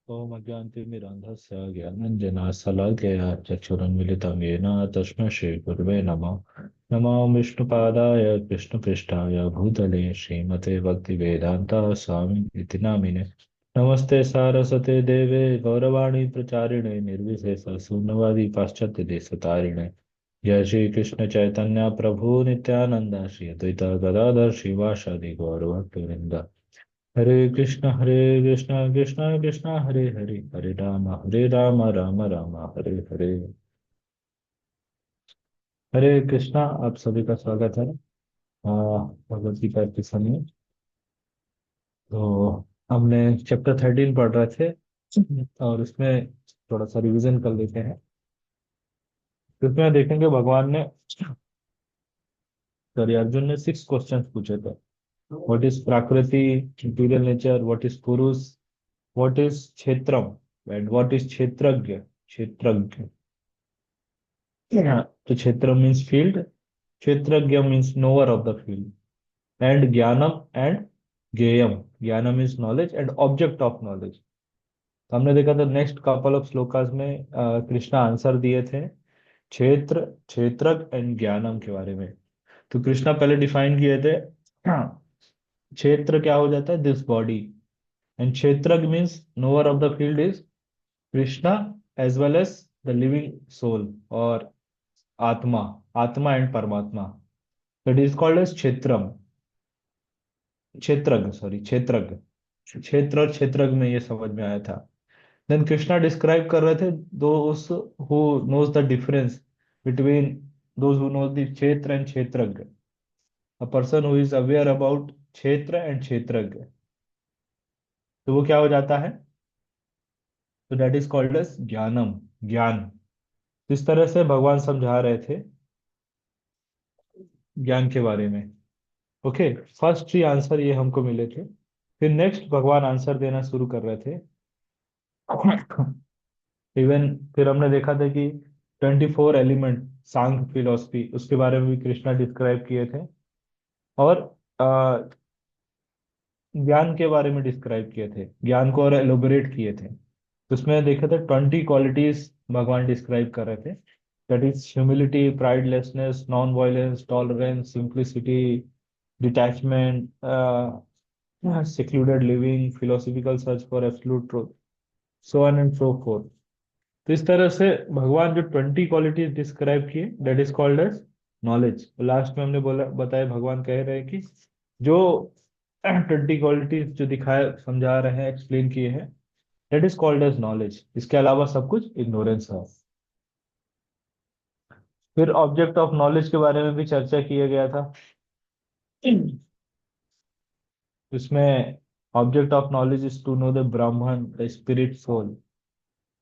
ओम अज्ञानतिमिरान्धस्य ज्ञानाञ्जनाशलाकया चक्षुरुन्मीलितं येन तस्मै श्रीगुरवे नमः। नमो विष्णुपादाय कृष्णपृष्ठाय भूतले श्रीमते भक्तिवेदान्ता स्वामी इति नामिने। नमस्ते सारस्वते देवे गौरवाणी प्रचारिणे निर्विशेष शून्यवादी पाश्चात्य देशतारिणे। जय श्री कृष्ण चैतन्य प्रभु नित्यानंद श्री अद्वैत गदाधर श्रीवासादि गौरभक्तवृंद। हरे कृष्णा कृष्णा कृष्णा हरे हरे, हरे राम राम राम हरे हरे। हरे कृष्णा, आप सभी का स्वागत है भगवत गीता के समय। तो हमने चैप्टर 13 पढ़ रहे थे और उसमें थोड़ा सा रिवीजन कर लेते हैं। तो उसमें देखेंगे भगवान ने, सॉरी अर्जुन ने 6 क्वेश्चन पूछे थे। What is prakriti, interior nature, what is purush, what is kshetram and what is kshetrajna. Kshetrajna, तो kshetra means field, kshetrajna means knower of the field, and jnanam and jneyam. Jnanam means knowledge and object of knowledge. तो हमने देखा था नेक्स्ट कपल ऑफ श्लोकास में Krishna answer दिए थे क्षेत्र, क्षेत्रज्ञ एंड ज्ञानम के बारे में। तो कृष्णा पहले डिफाइन किए थे क्षेत्र क्या हो जाता है, this body, and kshetrajna means knower of the field is Krishna as well as the living soul और आत्मा, आत्मा एंड परमात्मा। That is called as kshetram, kshetrajna, sorry क्षेत्रज्ञ। क्षेत्र और क्षेत्रज्ञ में ये समझ में आया था। देन कृष्णा डिस्क्राइब कर रहे थे those who knows the difference between those who knows the kshetra and kshetrajna. A person who is aware about kshetra and kshetrajna, तो वो क्या हो जाता है, तो दैट इज कॉल्ड एज ज्ञानम, ज्ञान। इस तरह से भगवान समझा रहे थे ज्ञान के बारे में। ओके, फर्स्ट 3 आंसर ये हमको मिले थे। फिर नेक्स्ट भगवान आंसर देना शुरू कर रहे थे। इवन फिर हमने देखा था कि 24 एलिमेंट सांख्य फिलोसफी, उसके बारे में भी कृष्णा डिस्क्राइब किए थे। और अ, ज्ञान के बारे में डिस्क्राइब किए थे, ज्ञान को और एलोबरेट किए थे। तो उसमें देखे थे 20 क्वालिटीज भगवान डिस्क्राइब कर रहे थे। That is humility, pridelessness, non violence, tolerance, simplicity, detachment, secluded living, philosophical search for absolute truth, so on and so forth। तो इस तरह से भगवान जो 20 क्वालिटीज डिस्क्राइब किए, that is called as knowledge. Last में हमने बोला, बताया, भगवान कह रहे हैं कि जो 20 क्वालिटीज जो दिखाए, समझा रहे हैं, एक्सप्लेन किए हैं, that is called as knowledge. इसके अलावा सब कुछ इग्नोरेंस है। फिर ऑब्जेक्ट ऑफ नॉलेज के बारे में भी चर्चा किया गया था। इसमें object of knowledge is to know the Brahman, the spirit soul.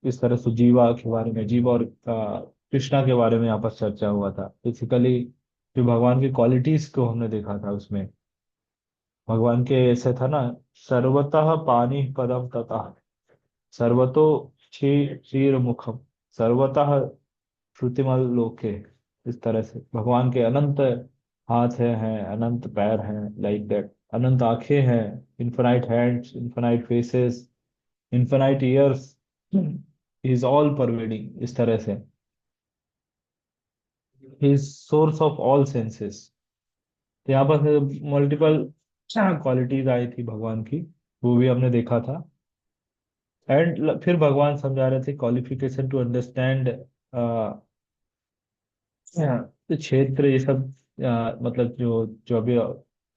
इस तरह से जीवा के बारे में, जीवा और कृष्णा के बारे में यहाँ पर चर्चा हुआ था। बेसिकली जो भगवान की क्वालिटीज को हमने देखा था उसमें, भगवान के ऐसे था ना, सर्वतः पानी पदम ततः, सर्वतो क्षीर मुखम, सर्वतः श्रुतिमल लोके। इस तरह से भगवान के अनंत हाथ हैं, अनंत पैर हैं, लाइक दैट, अनंत आंखें हैं, infinite hands, infinite faces, infinite years, is all pervading. इस तरह से ही सोर्स ऑफ ऑल सेंसेस। तो यहाँ पर मल्टीपल क्वालिटीज आई थी भगवान की, वो भी हमने देखा था। एंड फिर भगवान समझा रहे थे क्वालिफिकेशन टू अंडरस्टैंड क्षेत्र, ये सब मतलब जो जो अभी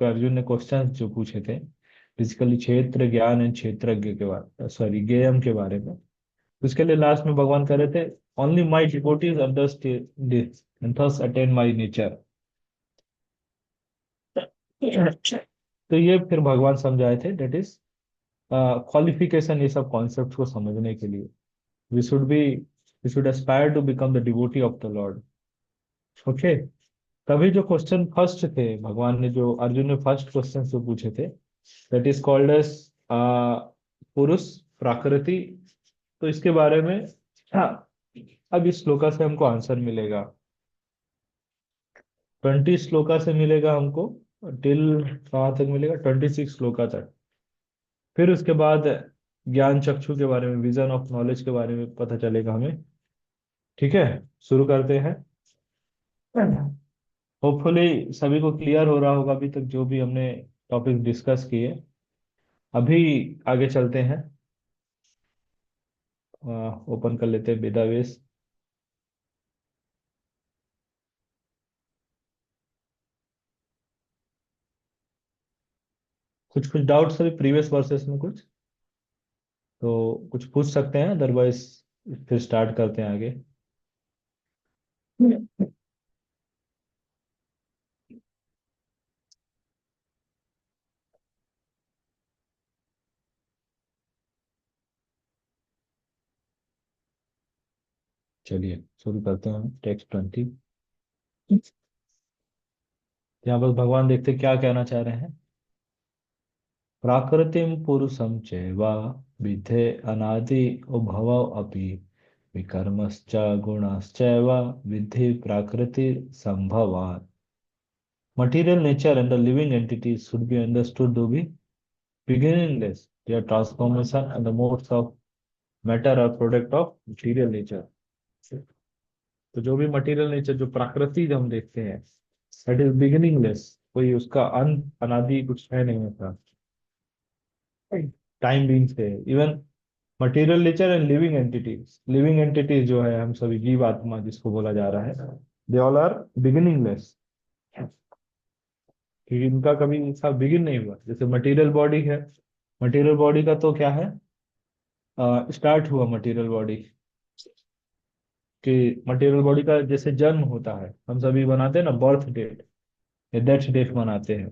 अर्जुन ने क्वेश्चन जो पूछे थे, फिजिकली क्षेत्र, ज्ञान एंड क्षेत्रज्ञ के बारे, सॉरी ज्ञेयम के बारे में। उसके लिए लास्ट में भगवान कह रहे थे only my devotees understand this and thus attain my nature. तो ये फिर भगवान समझाए थे, डेट इज क्वालिफिकेशन, ये सब कॉन्सेप्ट को समझने के लिए we should be, we should aspire to become the devotee of the lord. Okay, तभी जो क्वेश्चन फर्स्ट थे, भगवान ने जो अर्जुन ने फर्स्ट क्वेश्चन जो पूछे थे, दैट इज कॉल्ड एज पुरुष, प्रकृति। तो इसके बारे में, हाँ, अब इस श्लोका से हमको आंसर मिलेगा, 20 श्लोका से मिलेगा हमको। टिल कहाँ तक मिलेगा, 26 श्लोका तक। फिर उसके बाद ज्ञान चक्षु के बारे में, विजन ऑफ नॉलेज के बारे में पता चलेगा हमें। ठीक है, शुरू करते हैं। होपफुली सभी को क्लियर हो रहा होगा अभी तक जो भी हमने टॉपिक डिस्कस किए। अभी आगे चलते हैं। ओपन कर लेते हैं वेदावेस। कुछ कुछ डाउट्स अभी प्रीवियस वर्सेस में कुछ, तो कुछ पूछ सकते हैं, अदरवाइज फिर स्टार्ट करते हैं आगे। चलिए शुरू करते हैं टेक्स्ट 20। यहाँ पर भगवान देखते क्या कहना चाह रहे हैं। प्राकृतिम पुरुषम चैव विद्धे अनादि उभव अपि विकर्मश्च गुणश्चैव विद्धि प्रकृति संभवात्। Material nature and the living entities should be understood to be beginningless. Their transformation and the modes of matter are product of material nature. तो जो भी मटेरियल नेचर, जो प्रकृति जो हम देखते हैं, दैट इज बिगिनिंगलेस। कोई उसका अंत अनादि कुछ है नहीं होता, टाइम बीइंग से। Even material nature and living entities, living entities जो है हम सभी जीव आत्मा जिसको बोला जा रहा है, दे ऑल आर बिगिनिंगलेस। क्योंकि इनका कभी इसका बिगिन नहीं हुआ। जैसे मटेरियल बॉडी है, मटेरियल बॉडी का तो क्या है, स्टार्ट हुआ मटेरियल बॉडी कि मटेरियल बॉडी का जैसे जन्म होता है, हम सभी बनाते हैं ना बर्थ डेट या डेथ डेट मनाते हैं।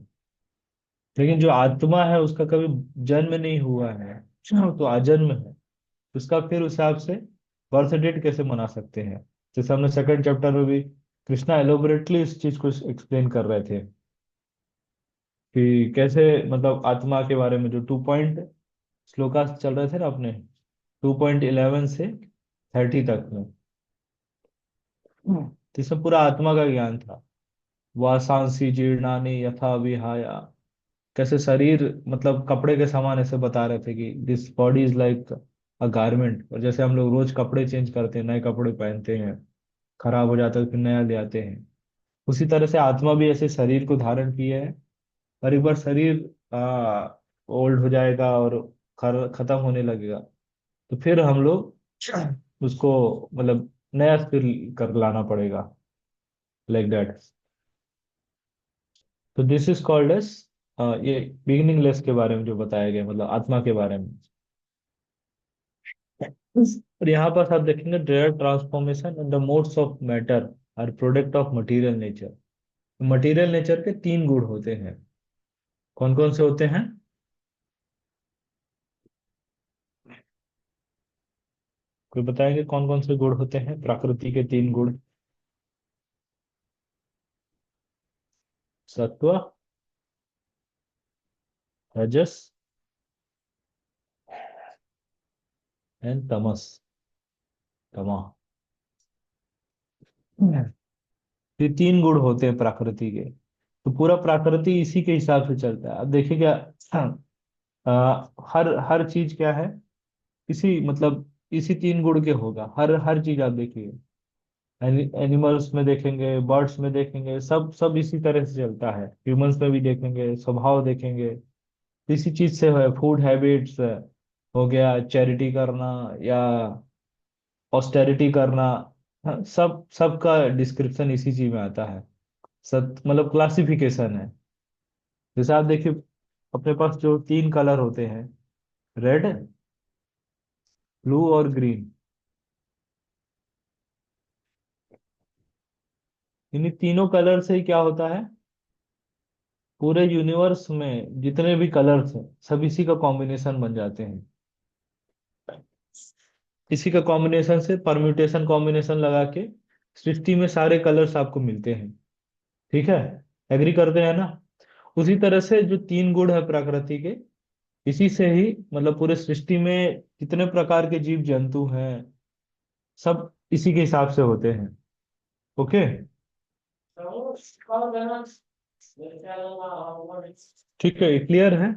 लेकिन जो आत्मा है उसका कभी जन्म नहीं हुआ है, तो अजन्म है। उसका फिर उस हिसाब से बर्थ डेट कैसे मना सकते हैं। जैसे हमने सेकंड चैप्टर में भी कृष्णा एलोबरेटली इस चीज को एक्सप्लेन कर रहे थे कि कैसे मतलब आत्मा के बारे में जो 2 पॉइंट श्लोका चल रहे थे ना अपने, 2.11 से 30 तक में। तो इसमें पूरा आत्मा का ज्ञान था। वासांसी जीर्णानि यथा विहाया, कैसे शरीर मतलब कपड़े के समान ऐसे बता रहे थे कि this body is like a garment. और जैसे हम लोग रोज कपड़े चेंज करते हैं, नए कपड़े पहनते हैं, खराब हो जाता है फिर नया ले आते हैं, उसी तरह से आत्मा भी ऐसे शरीर को धारण किए है। और एक बार शरीर ओल्ड हो जाएगा और खत्म होने लगेगा, तो फिर हम लोग उसको मतलब नया फिर कर लाना पड़ेगा, लाइक दैट। तो दिस इज कॉल्ड एस, ये बिगिनिंगलेस के बारे में जो बताया गया, मतलब आत्मा के बारे में। और यहाँ पर आप देखेंगे their transformation and the modes of matter are product of material nature. Material nature के 3 गुण होते हैं। कौन कौन से होते हैं? कोई बताएंगे कौन कौन से गुण होते हैं प्रकृति के 3 गुण? सत्व, रजस एंड तमस, तमा। ये 3 गुण होते हैं प्रकृति के। तो पूरा प्रकृति इसी के हिसाब से चलता है। अब देखिए क्या, हर हर चीज क्या है, इसी मतलब इसी 3 गुण के होगा। हर हर चीज आप देखिए, एनिमल्स में देखेंगे, बर्ड्स में देखेंगे, सब सब इसी तरह से चलता है। ह्यूमंस में भी देखेंगे, स्वभाव देखेंगे, इसी चीज से है। फूड हैबिट्स हो गया, चैरिटी करना या ऑस्टेरिटी करना, हाँ, सब सबका डिस्क्रिप्शन इसी चीज में आता है। सब मतलब क्लासिफिकेशन है। जैसे आप देखिए अपने पास जो 3 कलर होते हैं, रेड, ब्लू और ग्रीन, इन्हीं तीनों कलर से ही क्या होता है, पूरे यूनिवर्स में जितने भी कलर्स हैं सब इसी का कॉम्बिनेशन बन जाते हैं। इसी का कॉम्बिनेशन से परम्यूटेशन कॉम्बिनेशन लगा के सृष्टि में सारे कलर्स आपको मिलते हैं। ठीक है, एग्री करते हैं ना? उसी तरह से जो 3 गुण है प्रकृति के, इसी से ही मतलब पूरे सृष्टि में जितने प्रकार के जीव जंतु हैं सब इसी के हिसाब से होते हैं। ओके, ठीक है, क्लियर है।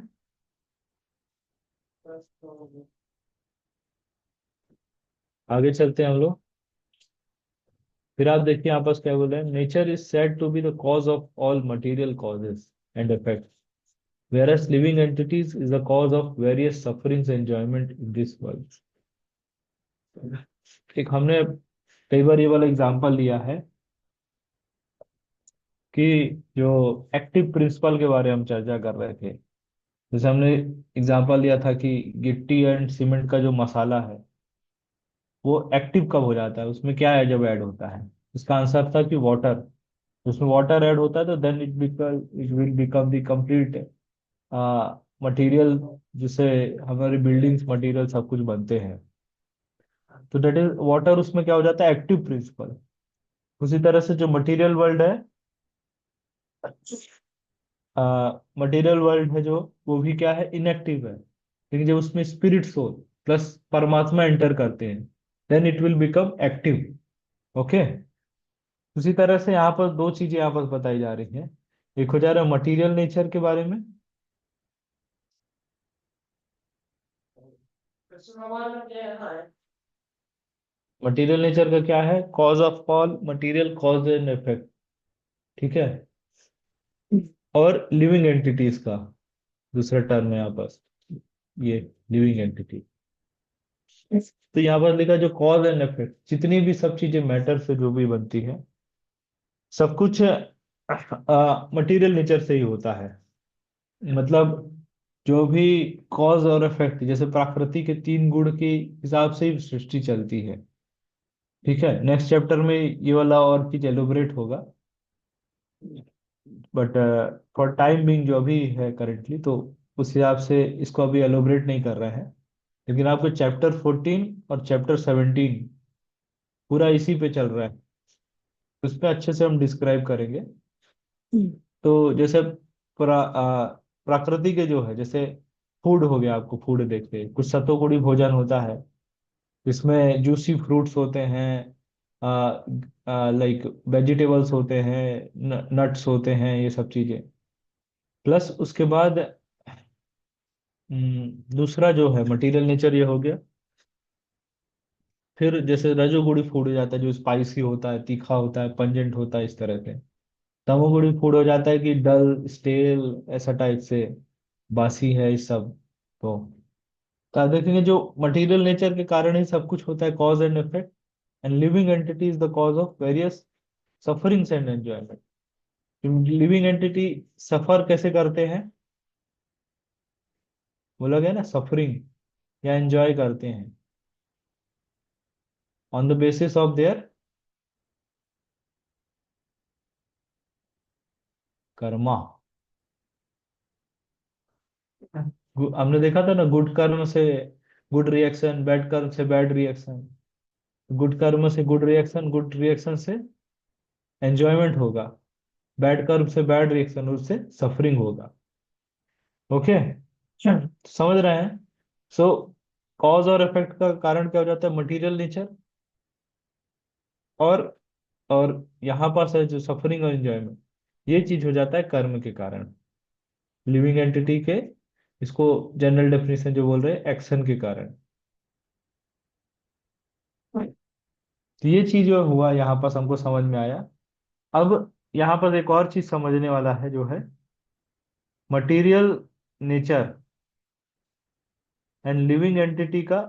आगे चलते हैं हम लोग। फिर आप देखिए यहाँ पास क्या बोल रहे हैं, nature is said to be the cause of all material causes and effect, whereas living entities is the cause of various sufferings and enjoyment in this world। एक हमने कई बार ये वाला एग्जांपल लिया है कि जो एक्टिव प्रिंसिपल के बारे में हम चर्चा कर रहे थे। जैसे हमने एग्जांपल लिया था कि गिट्टी एंड सीमेंट का जो मसाला है वो एक्टिव कब हो जाता है, उसमें क्या है जब ऐड होता है। इसका आंसर था कि वाटर। उसमें वाटर ऐड होता है तो then it will become the complete material, जिससे हमारी बिल्डिंग्स मटेरियल सब कुछ बनते हैं। तो दैट इज वाटर, उसमें क्या हो जाता है, एक्टिव प्रिंसिपल। उसी तरह से जो मटेरियल वर्ल्ड है, मटेरियल वर्ल्ड है जो, वो भी क्या है, इनएक्टिव है। लेकिन जब उसमें स्पिरिट सोल प्लस परमात्मा एंटर करते हैं then it will become active. Okay. उसी तरह से यहाँ पर दो चीजें यहाँ पर बताई जा रही हैं। एक हो जा रहा है मटेरियल नेचर के बारे में। मटेरियल नेचर का क्या है, cause of all material cause and effect. ठीक है। और लिविंग एंटिटीज का दूसरा टर्म है यहाँ पर, ये लिविंग एंटिटी। तो यहाँ पर लिखा जो कॉज एंड इफेक्ट, जितनी भी सब चीजें मैटर से जो भी बनती है, सब कुछ मटेरियल नेचर से ही होता है। मतलब जो भी कॉज और इफेक्ट, जैसे प्रकृति के तीन गुण के हिसाब से ही सृष्टि चलती है। ठीक है, नेक्स्ट चैप्टर में ये वाला और चीज एलोबरेट होगा, बट फॉर टाइम बिंग जो अभी है करेंटली, तो उस हिसाब से इसको अभी एलोबरेट नहीं कर रहे हैं। लेकिन आपको चैप्टर 14 और चैप्टर 17 पूरा इसी पे चल रहा है, उस पे अच्छे से हम डिस्क्राइब करेंगे। तो जैसे प्रकृति के जो है, जैसे फूड हो गया, आपको फूड देखते कुछ सतोगुणी भोजन होता है, इसमें जूसी फ्रूट्स होते हैं, लाइक वेजिटेबल्स होते हैं, नट्स होते हैं, ये सब चीजें। प्लस उसके बाद दूसरा जो है मटेरियल नेचर ये हो गया। फिर जैसे रजोगुणी फूड हो जाता है जो स्पाइसी होता है, तीखा होता है, पंजेंट होता है, इस तरह के। तमोगुणी फूड हो जाता है कि डल स्टेल, ऐसा टाइप से, बासी है इस सब। तो आप देखेंगे जो मटेरियल नेचर के कारण ही सब कुछ होता है, cause and effect. And living entity is the cause of various sufferings and enjoyment. Living entity suffer कैसे करते हैं, बोला गया ना, सफरिंग या एंजॉय करते हैं on the basis of their Karma. हमने देखा था ना, गुड कर्म से गुड रिएक्शन, बैड कर्म से बैड रिएक्शन। गुड कर्म से गुड रिएक्शन, गुड रिएक्शन से एंजॉयमेंट होगा, बैड कर्म से बैड रिएक्शन, उससे सफरिंग होगा। ओके। समझ रहे हैं। सो कॉज और इफेक्ट का कारण क्या हो जाता है, मटेरियल नेचर। और और यहाँ पास है जो सफरिंग और एंजॉयमेंट, ये चीज हो जाता है कर्म के कारण, लिविंग एंटिटी के, इसको जनरल डेफिनेशन जो बोल रहे हैं, एक्शन के कारण। तो ये चीज जो हुआ यहाँ पास हमको समझ में आया। अब यहाँ पर एक और चीज समझने वाला है जो है material nature and living entity का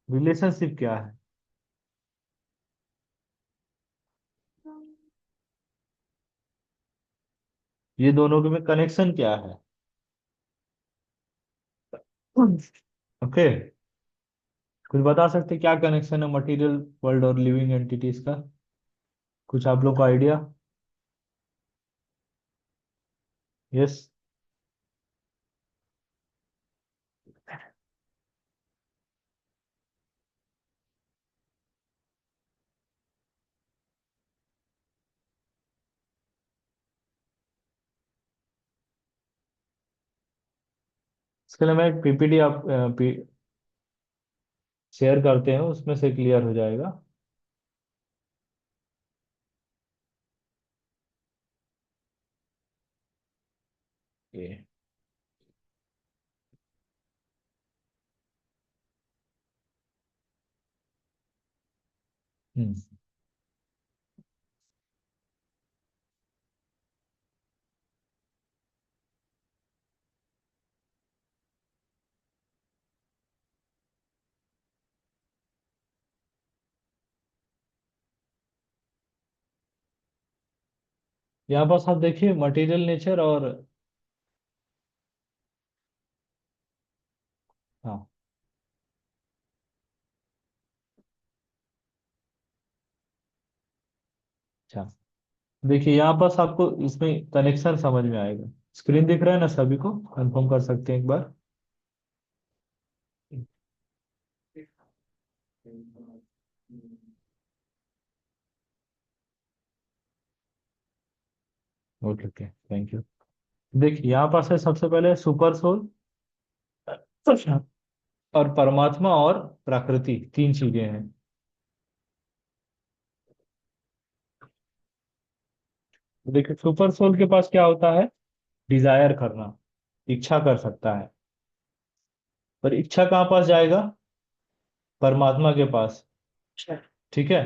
रिलेशनशिप क्या है, ये दोनों के में कनेक्शन क्या है। ओके। कुछ बता सकते क्या कनेक्शन है मटेरियल वर्ल्ड और लिविंग एंटिटीज का, कुछ आप लोग का आइडिया। यस। इसके लिए मैं एक पीपीटी आप शेयर करते हैं, उसमें से क्लियर हो जाएगा। ये हम्म। यहाँ पास आप देखिए मटेरियल नेचर और, हाँ, अच्छा, देखिए यहाँ पास आपको इसमें कनेक्शन समझ में आएगा। स्क्रीन दिख रहा है ना सभी को, कंफर्म कर सकते हैं एक बार। Okay okay, thank you. देखिए यहाँ पास है सबसे पहले सुपर सोल, और परमात्मा और प्रकृति, तीन चीजें हैं। देखिए सुपर सोल के पास क्या होता है, डिजायर करना, इच्छा कर सकता है। पर इच्छा कहाँ पास जाएगा, परमात्मा के पास। ठीक है,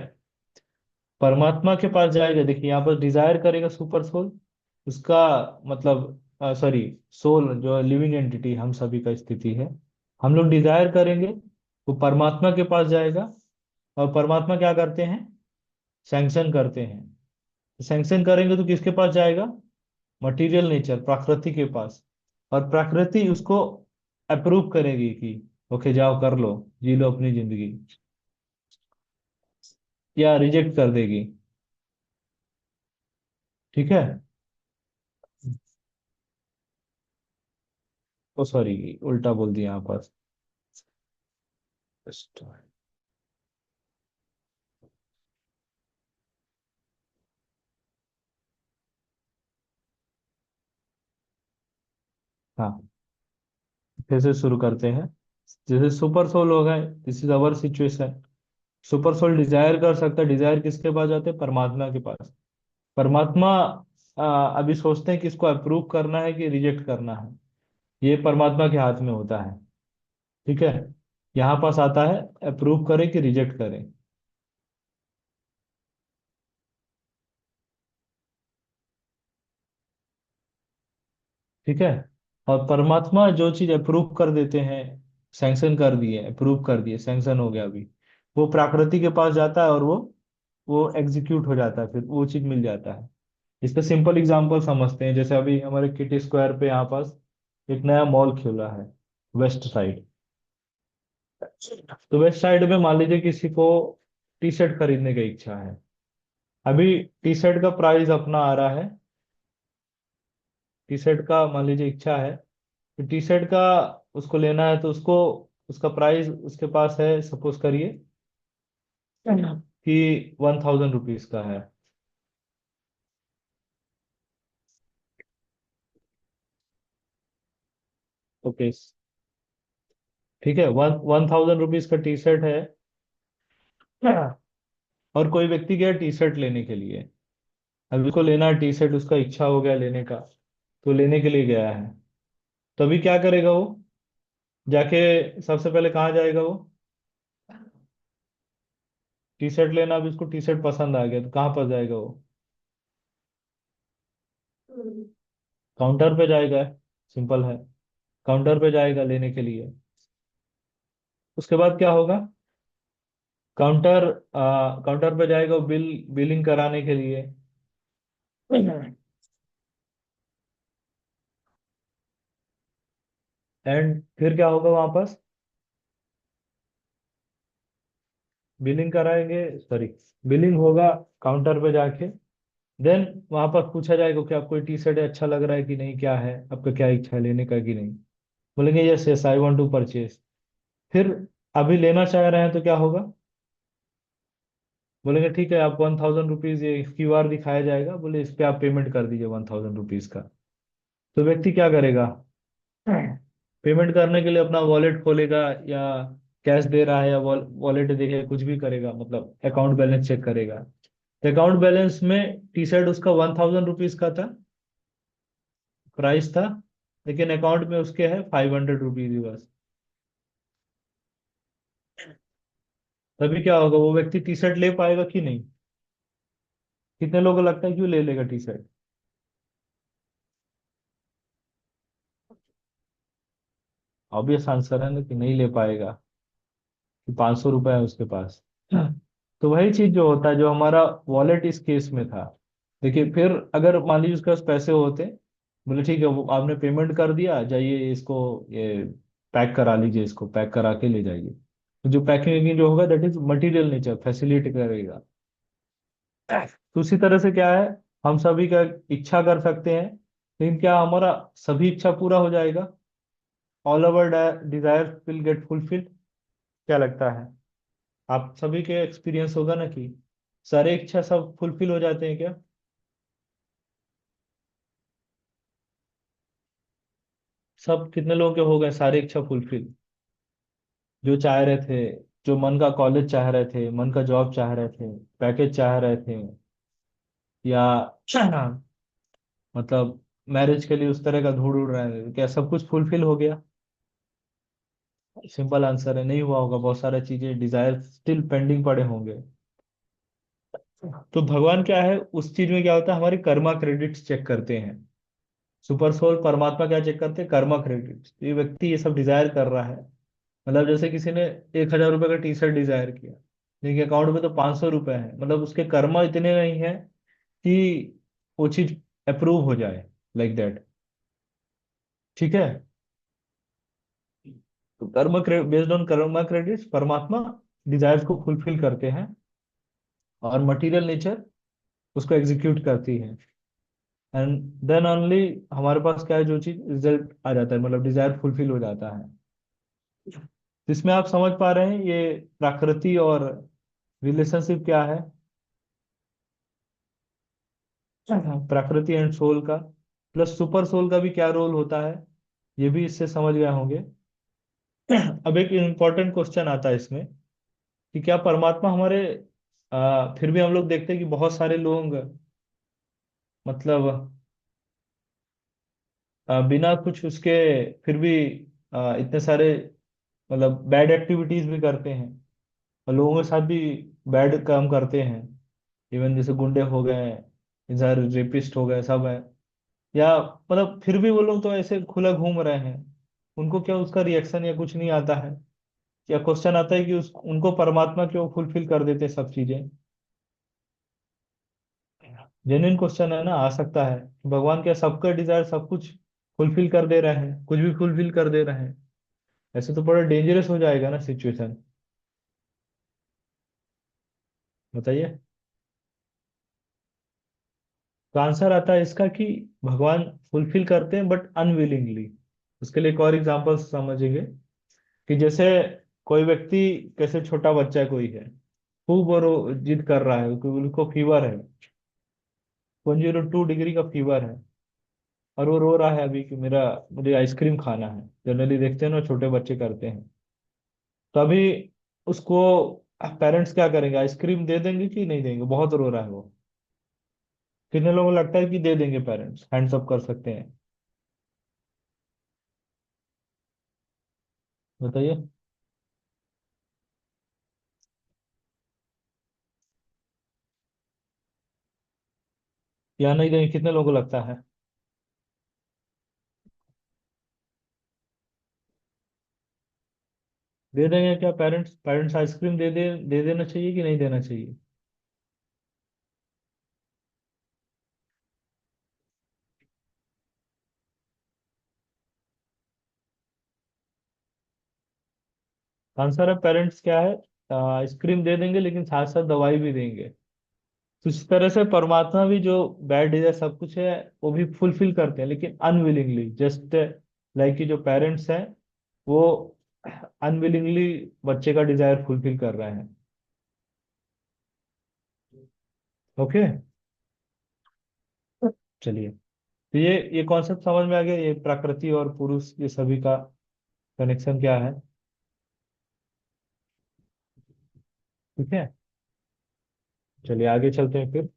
परमात्मा के पास जाएगा। देखिए यहाँ पर डिजायर करेगा सुपर सोल, उसका मतलब, सॉरी, सोल जो लिविंग एंटिटी हम सभी का स्थिति है, हम लोग डिजायर करेंगे, वो परमात्मा के पास जाएगा। और परमात्मा क्या करते हैं, सैंक्शन करते हैं। सैंक्शन करेंगे तो किसके पास जाएगा, मटेरियल नेचर, प्रकृति के पास। और प्रकृति उसको अप्रूव करेगी कि ओके जाओ कर लो, जी लो अपनी जिंदगी, या रिजेक्ट कर देगी। ठीक है, ओ सॉरी, उल्टा बोल दिया यहाँ पर। हाँ, फिर से शुरू करते हैं। जैसे सुपर सोल हो गए, this is our situation. Super soul desire कर सकता है, डिजायर किसके पास जाते हैं, परमात्मा के पास। परमात्मा अभी सोचते हैं कि इसको अप्रूव करना है कि रिजेक्ट करना है, ये परमात्मा के हाथ में होता है। ठीक है, यहाँ पास आता है अप्रूव करे कि रिजेक्ट करे। ठीक है, और परमात्मा जो चीज अप्रूव कर देते हैं, सैंक्शन कर दिए, अप्रूव कर दिए, सैंक्शन हो गया अभी, वो प्रकृति के पास जाता है और वो एग्जीक्यूट हो जाता है, फिर वो चीज मिल जाता है। इसका सिंपल एग्जांपल समझते हैं। जैसे अभी हमारे किटी स्क्वायर पे यहाँ पास एक नया मॉल खुला है, वेस्ट साइड। तो वेस्ट साइड में मान लीजिए किसी को टी शर्ट खरीदने की इच्छा है। अभी टी शर्ट का प्राइस अपना आ रहा है, टी शर्ट का मान लीजिए इच्छा है, तो टी शर्ट का उसको लेना है, तो उसको उसका प्राइस उसके पास है, सपोज करिए कि 1000 रुपीज का है। ओके, ठीक है, 1000 रुपीज का टी शर्ट है। और कोई व्यक्ति गया टी शर्ट लेने के लिए, अब उसको लेना है टी शर्ट, उसका इच्छा हो गया लेने का, तो लेने के लिए गया है। तो अभी क्या करेगा वो, जाके सबसे पहले कहाँ जाएगा वो, टी शर्ट लेना। अभी उसको टी शर्ट पसंद आ गया तो कहाँ पर जाएगा वो, काउंटर पे जाएगा। सिंपल है, काउंटर पे जाएगा लेने के लिए। उसके बाद क्या होगा, काउंटर पे जाएगा वो बिलिंग कराने के लिए। एंड फिर क्या होगा वहां पास, बिलिंग कराएंगे, सॉरी, बिलिंग होगा काउंटर पे जाके। देन वहां पर पूछा जाएगा कि आपको टी शर्ट अच्छा लग रहा है कि नहीं, क्या है आपका, क्या इच्छा है लेने का कि नहीं। बोलेंगे yes yes I want to purchase. फिर अभी लेना चाह रहे हैं तो क्या होगा, बोलेंगे ठीक है, आप 1000 रुपीज, ये क्यूआर दिखाया जाएगा, बोले इस पे आप पेमेंट कर दीजिए 1000 रुपीज का। तो व्यक्ति क्या करेगा, पेमेंट करने के लिए अपना वॉलेट खोलेगा, या कैश दे रहा है या वॉलेट देखेगा, कुछ भी करेगा, मतलब अकाउंट बैलेंस चेक करेगा। तो अकाउंट बैलेंस में टी शर्ट उसका 1000 रुपीज का था, प्राइस था, लेकिन अकाउंट में उसके है 500 रुपीज ही बस। तभी क्या होगा, वो व्यक्ति टी शर्ट ले पाएगा कि नहीं? कितने लोगों को लगता है क्यों ले लेगा टी शर्ट? ऑब्वियस आंसर है ना कि नहीं ले पाएगा, कि 500 रुपए है उसके पास। तो वही चीज जो होता है, जो हमारा वॉलेट इस केस में था। देखिए, फिर अगर मान लीजिए उसके पास पैसे होते, बोले ठीक है वो आपने पेमेंट कर दिया, जाइए इसको ये पैक करा लीजिए, इसको पैक करा के ले जाइए। तो जो पैकिंग जो होगा that is material nature, facility करेगा। तो उसी तरह से क्या है, हम सभी का इच्छा कर सकते हैं, लेकिन क्या हमारा सभी इच्छा पूरा हो जाएगा? All over Dzire will get fulfilled? क्या लगता है? आप सभी के एक्सपीरियंस होगा ना कि सारे इच्छा सब फुलफिल हो जाते हैं क्या? सब कितने लोगों के हो गए सारे इच्छा फुलफिल, जो चाह रहे थे, जो मन का कॉलेज चाह रहे थे, मन का जॉब चाह रहे थे, पैकेज चाह रहे थे, या मतलब मैरिज के लिए उस तरह का ढूंढ उड़ रहे थे, क्या सब कुछ फुलफिल हो गया? सिंपल आंसर है, नहीं हुआ होगा, बहुत सारी चीजें डिजायर स्टिल पेंडिंग पड़े होंगे। तो भगवान क्या है उस चीज में, क्या होता है, हमारे कर्मा क्रेडिट्स चेक करते हैं। सुपर सोल परमात्मा क्या चेक करते हैं? कर्मा क्रेडिट्स। ये व्यक्ति ये सब डिजायर कर रहा है, मतलब जैसे किसी ने 1,000 रुपए का टी शर्ट डिजायर किया, लेकिन अकाउंट में तो 500 रुपए है, मतलब उसके कर्मा इतने नहीं है कि वो चीज अप्रूव हो जाए, लाइक दैट। ठीक है। तो कर्म बेस्ड ऑन कर्मा क्रेडिट्स परमात्मा डिजायर्स को फुलफिल करते हैं, और मटेरियल नेचर उसको एग्जीक्यूट करती है। एंड देन ओनली हमारे पास क्या है, जो चीज रिजल्ट आ जाता है, मतलब डिजायर फुलफिल हो जाता है। इसमें आप समझ पा रहे हैं ये प्रकृति और रिलेशनशिप क्या है, प्रकृति एंड सोल का, प्लस सुपर सोल का भी क्या रोल होता है, ये भी इससे समझ गए होंगे। अब एक इम्पोर्टेंट क्वेश्चन आता है इसमें, कि क्या परमात्मा हमारे फिर भी हम लोग देखते हैं कि बहुत सारे लोग, मतलब बिना कुछ उसके फिर भी इतने सारे मतलब बैड एक्टिविटीज भी करते हैं, और लोगों के साथ भी बैड काम करते हैं। इवन जैसे गुंडे हो गए, इधर रेपिस्ट हो गए, सब है। या मतलब फिर भी वो लोग तो ऐसे खुला घूम रहे हैं, उनको क्या उसका रिएक्शन या कुछ नहीं आता है? या क्वेश्चन आता है कि उनको परमात्मा क्यों फुलफिल कर देते सब चीजें? जेन्युइन क्वेश्चन है ना, आ सकता है कि भगवान क्या सबका डिजायर सब कुछ फुलफिल कर दे रहे हैं, कुछ भी फुलफिल कर दे रहे हैं? ऐसे तो बड़ा डेंजरस हो जाएगा ना सिचुएशन। बताइए। तो आंसर आता है इसका कि भगवान फुलफिल करते हैं बट अनविलिंगली। उसके लिए एक और एग्जांपल समझेंगे, कि जैसे कोई व्यक्ति, कैसे छोटा बच्चा कोई है, खूब वो जिद कर रहा है, उसको फीवर है, 102 डिग्री का फीवर है, और वो रो रहा है अभी कि मेरा मुझे आइसक्रीम खाना है। जनरली देखते हैं ना छोटे बच्चे करते हैं। तो अभी उसको पेरेंट्स क्या करेंगे, आइसक्रीम दे देंगे कि नहीं देंगे? बहुत रो रहा है वो, कितने लोगों को लगता है कि दे देंगे? पेरेंट्स हैंड्स अप कर सकते हैं? बताइए। या नहीं देंगे? कितने लोगों को लगता है? दे देंगे क्या पेरेंट्स? पेरेंट्स आइसक्रीम दे देना चाहिए कि नहीं देना चाहिए? आंसर है पेरेंट्स क्या है, आइसक्रीम दे देंगे, लेकिन साथ साथ दवाई भी देंगे। तो इस तरह से परमात्मा भी जो बैड डिजायर सब कुछ है वो भी फुलफिल करते हैं, लेकिन अनविलिंगली, जस्ट लाइक कि जो पेरेंट्स हैं वो अनविलिंगली बच्चे का डिजायर फुलफिल कर रहे हैं। ओके। चलिए, तो ये कॉन्सेप्ट समझ में आ गया, ये प्रकृति और पुरुष ये सभी का कनेक्शन क्या है। ठीक है। चलिए आगे चलते हैं फिर।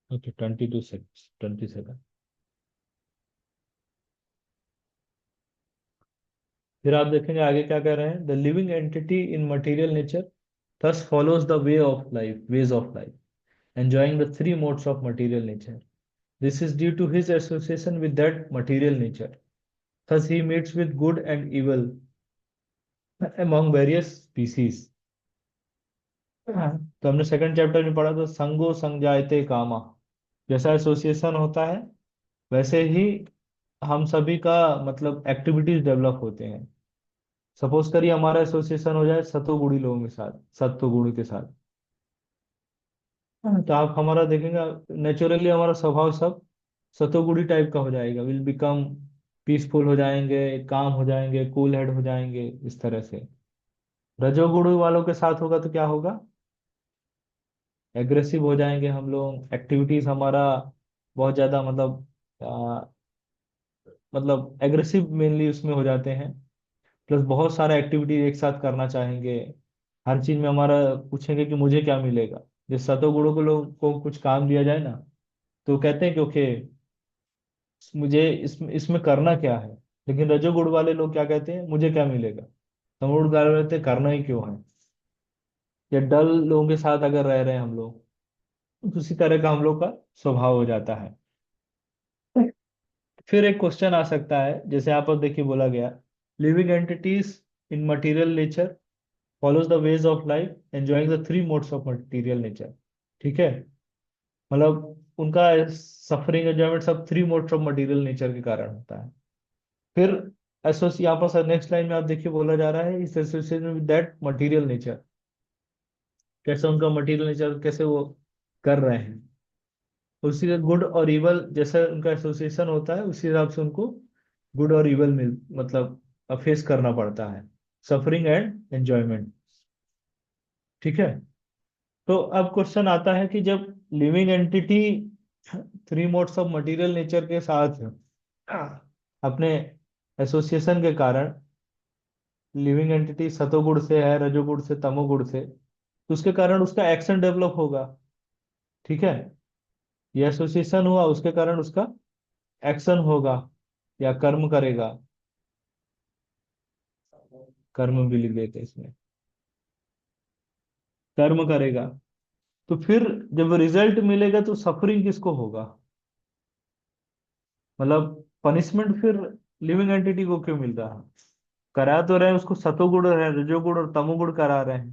Okay, 22 second, 20 second. फिर आप देखेंगे आगे क्या कह रहे हैं, the living entity in material nature thus follows the ways of life, enjoying the three modes of material nature. This is due to his association with that material nature. Thus, he meets with good and evil among various species. तो हमने second chapter में पढ़ा था, संगो संजायते कामा। जैसा association होता है वैसे ही हम सभी का मतलब एक्टिविटीज डेवलप होते हैं। सपोज करिए हमारा एसोसिएशन हो जाए सतोगुणी लोगों के साथ, सत्वगुण के साथ। हाँ, तो आप हमारा देखेंगे नेचुरली हमारा स्वभाव सब सतोगुणी टाइप का हो जाएगा, विल बिकम पीसफुल हो जाएंगे, काम हो जाएंगे, कूल हेड हो जाएंगे, इस तरह से। रजोगुणी वालों के साथ होगा तो क्या होगा, एग्रेसिव हो जाएंगे हम लोग, एक्टिविटीज हमारा बहुत ज्यादा मतलब एग्रेसिव मेनली उसमें हो जाते हैं। प्लस बहुत सारा एक्टिविटी एक साथ करना चाहेंगे, हर चीज में हमारा पूछेंगे कि मुझे क्या मिलेगा। जैसे सतोगुणों को लोग को कुछ काम दिया जाए ना, तो कहते हैं कि ओके मुझे इसमें इसमें करना क्या है। लेकिन रजोगुण वाले लोग क्या कहते हैं, मुझे क्या मिलेगा। तमोगुण वाले कहते हैं करना ही क्यों है। या डल लोगों के साथ अगर रह रहे हैं हम लोग, तो उसी तरह का हम लोग का स्वभाव हो जाता है। फिर एक क्वेश्चन आ सकता है, जैसे यहाँ पर देखिए बोला गया, living entities in material nature follows the ways of life, enjoying the three modes of material nature। ठीक है, मतलब उनका सफरिंग एंजॉयमेंट सब three modes of material nature के कारण होता है। फिर एसोस यहाँ पर नेक्स्ट लाइन में आप देखिए बोला जा रहा है, इस association with that material nature, कैसे उनका मटेरियल नेचर कैसे वो कर रहे हैं। उसी का गुड और इवल जैसा उनका एसोसिएशन होता है उसी हिसाब से उनको गुड और इवल मिल मतलब फेस करना पड़ता है, सफरिंग एंड एंजॉयमेंट। ठीक है, तो अब क्वेश्चन आता है कि जब living entity three modes of material nature के साथ अपने एसोसिएशन के कारण, लिविंग एंटिटी सतोगुण से है, रजोगुण से, तमोगुण से, तो उसके कारण उसका एक्शन डेवलप होगा। ठीक है, ये एसोसिएशन हुआ उसके कारण उसका एक्शन होगा या कर्म करेगा। कर्म भी लिख देते हैं इसमें, कर्म करेगा। तो फिर जब रिजल्ट मिलेगा तो सफरिंग किसको होगा, मतलब पनिशमेंट फिर लिविंग एंटिटी को क्यों मिल रहा है। करा तो रहे हैं उसको, सतोगुण है, रजोगुण और तमोगुण करा रहे हैं,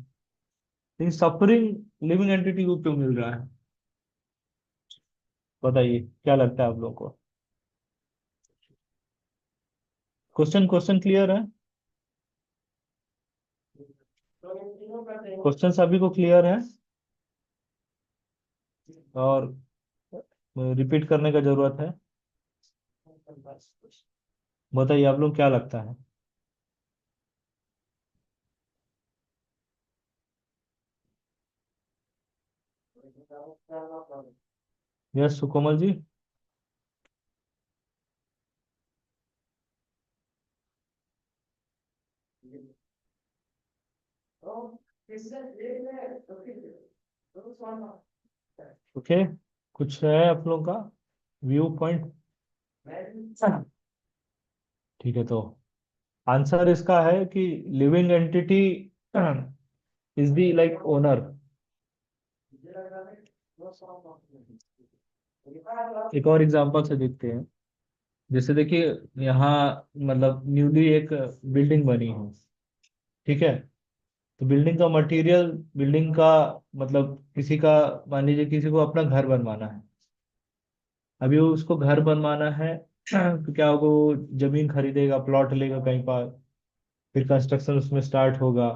लेकिन सफरिंग लिविंग एंटिटी को क्यों मिल रहा है। बताइए क्या लगता है आप लोगों को। क्वेश्चन क्वेश्चन क्लियर है, क्वेश्चन सभी को क्लियर है और रिपीट करने का जरूरत है। बताइए आप लोग क्या लगता है। यस सुकोमल जी। ओके, कुछ है आप लोगों का व्यू पॉइंट। ठीक है, तो आंसर इसका है कि living entity is the like owner. एक और एग्जांपल से देखते हैं, जैसे देखिए यहाँ मतलब न्यूली एक बिल्डिंग बनी है। ठीक है, तो बिल्डिंग का मटेरियल, बिल्डिंग का मतलब किसी का, मान लीजिए किसी को अपना घर बनवाना है। अभी वो उसको घर बनवाना है तो क्या होगा, वो जमीन खरीदेगा, प्लॉट लेगा कहीं पर, फिर कंस्ट्रक्शन उसमें स्टार्ट होगा।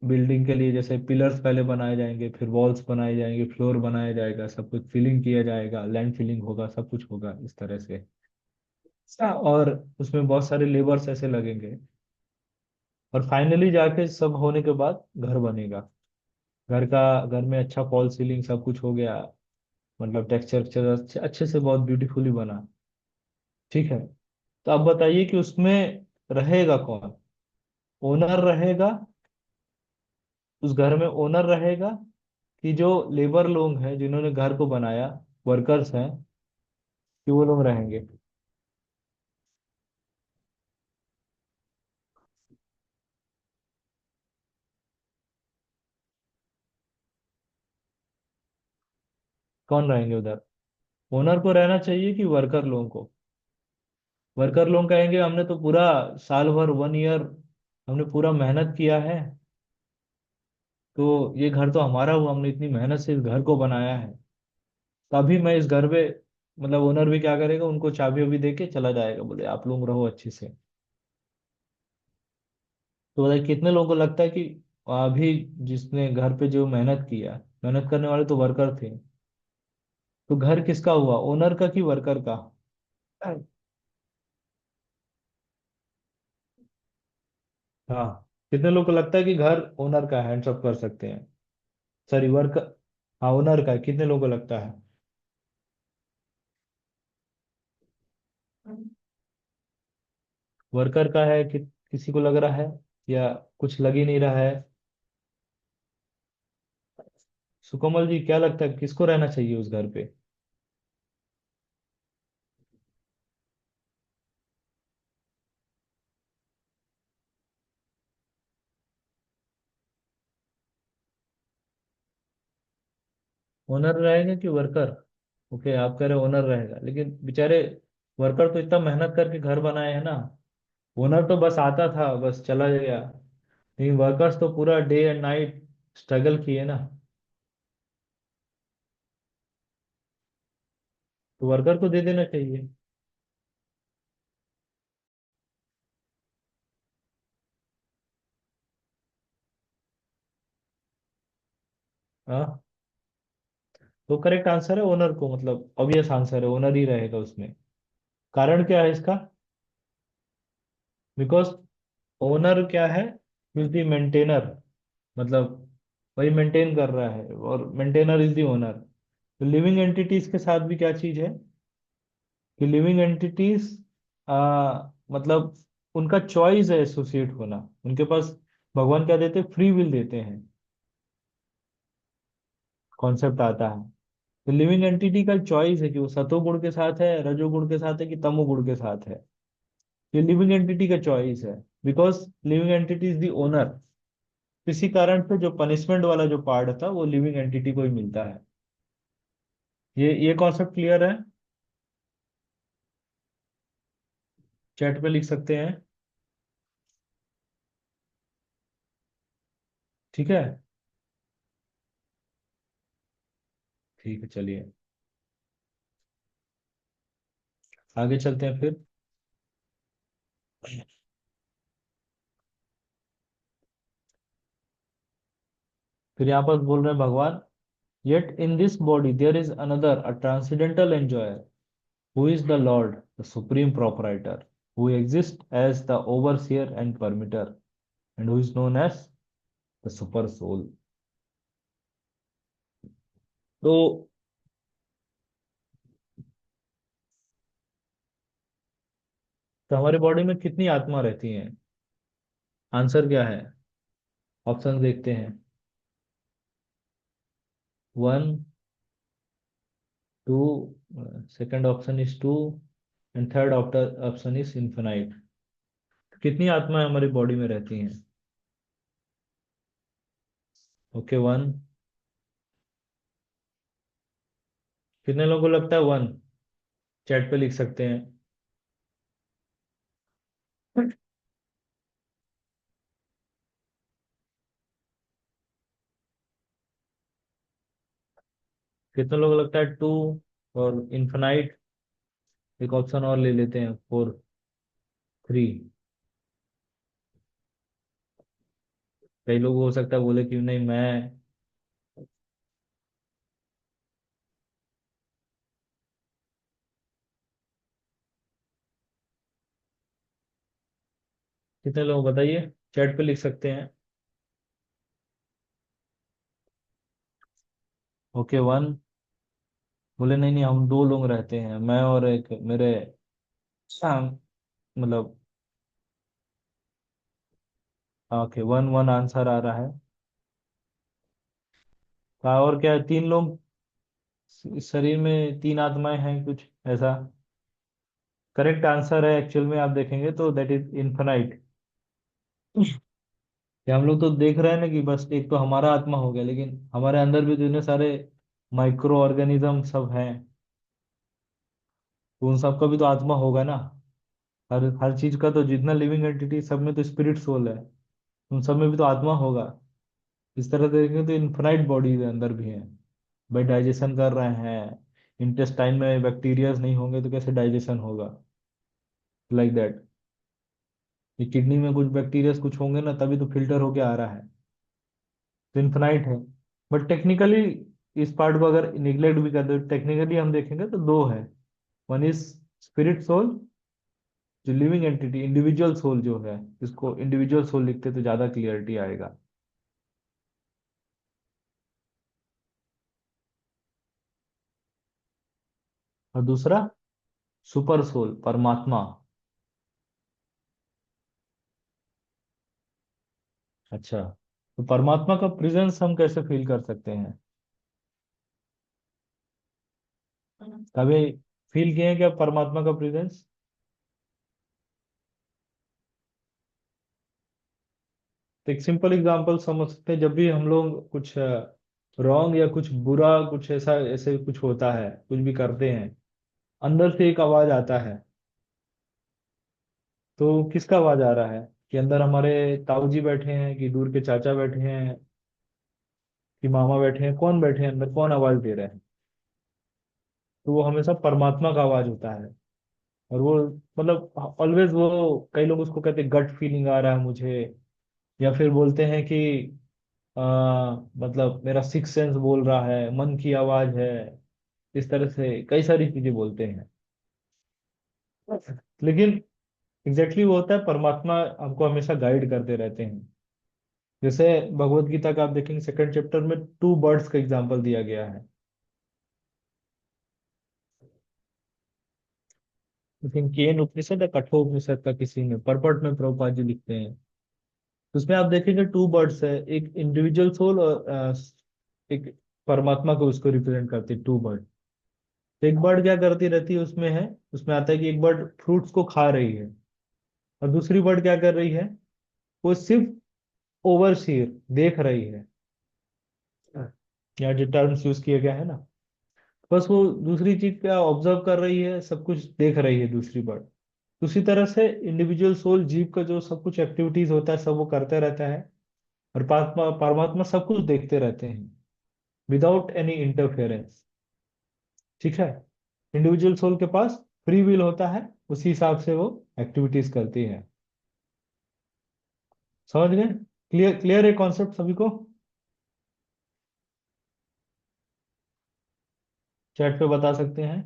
बिल्डिंग के लिए जैसे पिलर्स पहले बनाए जाएंगे, फिर वॉल्स बनाए जाएंगे, फ्लोर बनाया जाएगा, सब कुछ फिलिंग किया जाएगा, लैंड फिलिंग होगा, सब कुछ होगा इस तरह से। और उसमें बहुत सारे लेबर्स ऐसे लगेंगे, और फाइनली जाके सब होने के बाद घर बनेगा। घर में अच्छा फॉल सीलिंग सब कुछ हो गया, मतलब टेक्सचर अच्छे अच्छे से बहुत ब्यूटीफुली बना। ठीक है, तो अब बताइए कि उसमें रहेगा कौन, ओनर रहेगा, उस घर में ओनर रहेगा कि जो लेबर लोग हैं जिन्होंने घर को बनाया, वर्कर्स हैं, कि वो लोग रहेंगे। कौन रहेंगे उधर? ओनर को रहना चाहिए कि वर्कर लोगों को? वर्कर लोग कहेंगे हमने तो पूरा साल भर, 1 ईयर हमने पूरा मेहनत किया है, तो ये घर तो हमारा हुआ, हमने इतनी मेहनत से इस घर को बनाया है। तभी मैं इस घर पे, मतलब ओनर भी क्या करेगा, उनको चाबी वाबी दे के चला जाएगा, बोले आप लोग रहो अच्छे से। तो बताइए कितने लोगों को लगता है कि अभी जिसने घर पे जो मेहनत किया, मेहनत करने वाले तो वर्कर थे, तो घर किसका हुआ, ओनर का कि वर्कर का? हाँ, कितने लोग को लगता है कि घर ओनर का है? हैंड्स अप कर सकते हैं। सॉरी, वर्क, हाँ ओनर का है, कितने लोगों को लगता है? वर्कर का है कि किसी को लग रहा है, या कुछ लग ही नहीं रहा है? सुकोमल जी क्या लगता है किसको रहना चाहिए उस घर पे? ओनर रहेगा कि वर्कर? ओके, आप कह रहे ओनर रहेगा, लेकिन बेचारे वर्कर तो इतना मेहनत करके घर बनाए हैं ना। ओनर तो बस आता था, बस चला गया, लेकिन वर्कर्स तो पूरा डे एंड नाइट स्ट्रगल किए ना। तो वर्कर को दे देना चाहिए। हाँ, तो करेक्ट आंसर है ओनर को, मतलब ऑब्वियस आंसर है, ओनर ही रहेगा उसमें। कारण क्या है इसका? बिकॉज ओनर क्या है, इज द मेंटेनर, मतलब वही मेंटेन कर रहा है, और मेंटेनर इज द ओनर। तो लिविंग एंटिटीज के साथ भी क्या चीज है, कि लिविंग एंटिटीज मतलब उनका चॉइस है एसोसिएट होना, उनके पास भगवान क्या देते हैं, फ्री विल देते हैं, कॉन्सेप्ट आता है। तो लिविंग एंटिटी का चॉइस है कि वो सतोगुण के साथ है, रजोगुण के साथ है, कि तमोगुण के साथ है। ये लिविंग एंटिटी का चॉइस है, because living entity is the owner. किसी कारण से जो पनिशमेंट वाला जो पार्ट था वो लिविंग एंटिटी को ही मिलता है। ये कॉन्सेप्ट क्लियर है? चैट पे लिख सकते हैं। ठीक है। ठीक है, चलिए आगे चलते हैं फिर। फिर यहाँ पर बोल रहे हैं भगवान, yet in this body there is another a transcendental enjoyer, who is the Lord, the supreme proprietor, who exists as the overseer and permitter, and who is known as the super soul। तो हमारी body में कितनी आत्मा रहती हैं? Answer क्या है? Option देखते हैं। 1, 2, second option is 2, and third option is infinite. कितनी आत्माएं हमारी बॉडी में रहती हैं? ओके, 1। कितने लोगों को लगता है 1? चैट पे लिख सकते हैं। कितने लोगों को लगता है 2 और इन्फिनाइट? एक ऑप्शन और ले लेते हैं, 4, 3। कई लोग हो सकता है बोले कि नहीं मैं। कितने लोग बताइए, चैट पे लिख सकते हैं। ओके, 1 बोले नहीं नहीं, हम 2 लोग रहते हैं, मैं और एक मेरे शाम, मतलब ओके, 1 1 आंसर आ रहा है। और क्या है, तीन लोग, इस शरीर में तीन आत्माएं हैं कुछ ऐसा। करेक्ट आंसर है एक्चुअल में, आप देखेंगे तो दैट इज इन्फिनाइट। कि हम लोग तो देख रहे हैं ना कि बस एक तो हमारा आत्मा हो गया, लेकिन हमारे अंदर भी तो इतने सारे माइक्रो ऑर्गेनिज्म सब हैं, तो उन सबका भी तो आत्मा होगा ना। हर हर चीज का तो, जितना लिविंग एंटिटी सब में तो स्पिरिट सोल है, उन सब में भी तो आत्मा होगा। इस तरह देखेंगे तो इन्फिनाइट बॉडीज अंदर भी हैं, भाई डाइजेशन कर रहे हैं। इंटेस्टाइन में बैक्टीरियाज नहीं होंगे तो कैसे डाइजेशन होगा, लाइक दैट। ये किडनी में कुछ बैक्टीरियाज कुछ होंगे ना, तभी तो फिल्टर होके आ रहा है। तो इन्फिनाइट है। बट टेक्निकली इस पार्ट को अगर निग्लेक्ट भी कर दे, टेक्निकली हम देखेंगे तो दो है। वन इज स्पिरिट सोल, जो लिविंग एंटिटी, इंडिविजुअल सोल जो है, इसको इंडिविजुअल सोल लिखते तो ज्यादा क्लियरिटी आएगा। और दूसरा सुपर सोल, परमात्मा। अच्छा, तो परमात्मा का प्रेजेंस हम कैसे फील कर सकते हैं? कभी फील किए हैं क्या परमात्मा का प्रेजेंस? तो एक सिंपल एग्जांपल समझ सकते हैं, जब भी हम लोग कुछ रॉन्ग या कुछ बुरा, कुछ ऐसा ऐसे कुछ होता है, कुछ भी करते हैं, अंदर से एक आवाज आता है। तो किसका आवाज आ रहा है? कि अंदर हमारे ताऊ जी बैठे हैं, कि दूर के चाचा बैठे हैं, कि मामा बैठे हैं, कौन बैठे हैं अंदर, कौन आवाज दे रहे हैं? तो वो हमेशा परमात्मा का आवाज होता है। और वो मतलब ऑलवेज वो, कई लोग उसको कहते हैं गट फीलिंग आ रहा है मुझे, या फिर बोलते हैं कि मतलब मेरा सिक्स सेंस बोल रहा है, मन की आवाज है। इस तरह से कई सारी चीजें बोलते हैं। लेकिन एग्जैक्टली वो होता है, परमात्मा हमको हमेशा गाइड करते रहते हैं। जैसे भगवत गीता का आप देखेंगे सेकंड चैप्टर में टू बर्ड्स का एग्जांपल दिया गया है। लेकिन केन उपनिषद या कठोर उपनिषद का किसी में परपट में प्रभुपाद जी लिखते हैं, तो उसमें आप देखेंगे टू बर्ड्स है, एक इंडिविजुअल सोल और एक परमात्मा को उसको रिप्रेजेंट करते हैं, टू बर्ड। एक बर्ड क्या करती रहती है उसमें है, उसमें आता है कि एक बर्ड फ्रूट्स को खा रही है, और दूसरी बर्ड क्या कर रही है, वो सिर्फ ओवरसीयर, देख रही है। यहाँ जो टर्म्स यूज किया गया है ना, बस वो दूसरी चीज का ऑब्जर्व कर रही है, सब कुछ देख रही है दूसरी बर्ड। उसी तरह से इंडिविजुअल सोल, जीव का जो सब कुछ एक्टिविटीज होता है सब वो करते रहता है, और परमात्मा परमात्मा सब कुछ देखते रहते हैं, विदाउट एनी इंटरफेरेंस। ठीक है। इंडिविजुअल सोल के पास फ्री विल होता है, उसी हिसाब से वो एक्टिविटीज करती है। समझ गए? क्लियर क्लियर है कॉन्सेप्ट सभी को? चैट पे बता सकते हैं